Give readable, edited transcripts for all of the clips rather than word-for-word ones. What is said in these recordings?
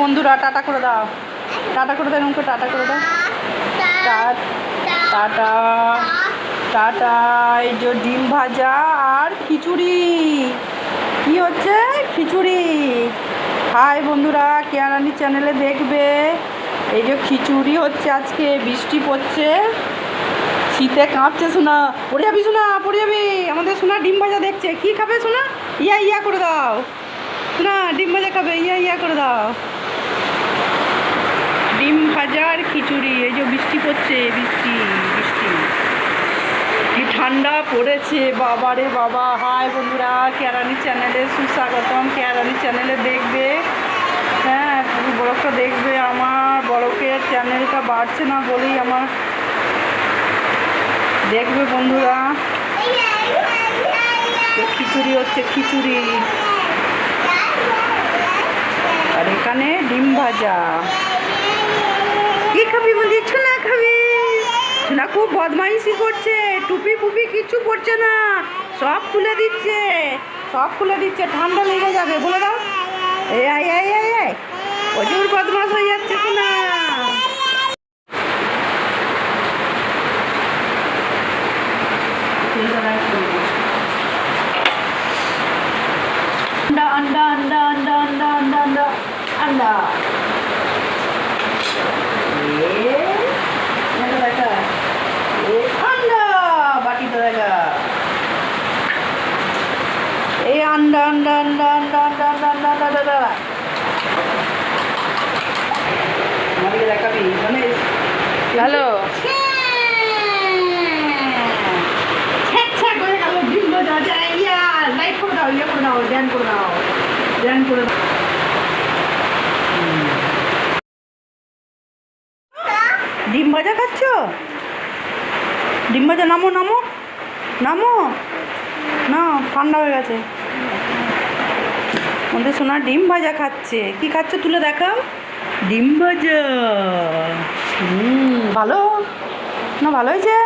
বন্ধুরা, টাটা করে দাও, টাটা করে দাও, এরকম টাটা করে দাও, টাটা টাটা। এই যে ডিম ভাজা আর খিচুড়ি। কি হচ্ছে? খিচুড়ি। হাই বন্ধুরা, কেয়ারানি চ্যানেলে দেখবে। এই যে খিচুড়ি হচ্ছে, আজকে বৃষ্টি পড়ছে, শীতে কাঁপছে। শোনা পড়ে যাবি, শোনা পড়ে যাবি। আমাদের সোনা ডিম ভাজা দেখছে। কি খাবে শোনা? ইয়া করে দাও শোনা, ডিম ভাজা খাবে, ইয়া করে দাও। ডিম ভাজা আর খিচুড়ি। এই যে বৃষ্টি পড়ছে, বৃষ্টি বৃষ্টি, কি ঠান্ডা পড়েছে বাবা রে বাবা। হাই বন্ধুরা, কেয়ারানি চ্যানেলে সুস্বাগতম। কেয়ারানি চ্যানেলে দেখবে, হ্যাঁ পুরো বড়কটা দেখবে। আমার বড়কের চ্যানেলটা বাড়ছে না বলেই আমার দেখবে বন্ধুরা। খিচুড়ি হচ্ছে, খিচুড়ি, আর এখানে ডিম ভাজা। কি খাবি বলি? ছোনা খাবি? ছোনা খুব বদমাইশি করছে, টুপি ফুপি কিচ্ছু পড়ছে না, সব খুলে দিচ্ছে, সব খুলে দিচ্ছে, ঠান্ডা লেগে যাবে। বলে দাও, এই প্রচুর বদমাশ হয়ে যাচ্ছে শোনা। अंडा अंडा अंडा अंडा अंडा अंडा अंडा ये देखा, ये अंडा बाटी तो देखा, ये अंडा अंडा अंडा अंडा अंडा अंडा अंडा अंडा अंडा अंडा हमारी देखा भी बने। हेलो ডিম ভাজা খাচ্ছ? ডিম ভাজা নামো নামো নামো না, ঠান্ডা হয়ে গেছে। আমাদের সোনা ডিম ভাজা খাচ্ছে। কি খাচ্ছ তুলে দেখাও। ডিম ভাজা। ভালো না? ভালো হয়েছে।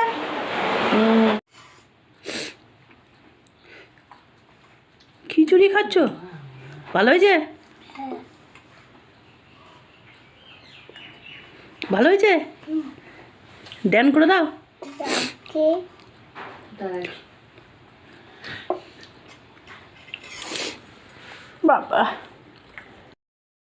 খিচুড়ি খাচ্ছ? ভালো হয়েছে? ভালো হয়েছে? ড্যান করে দাও বাবা।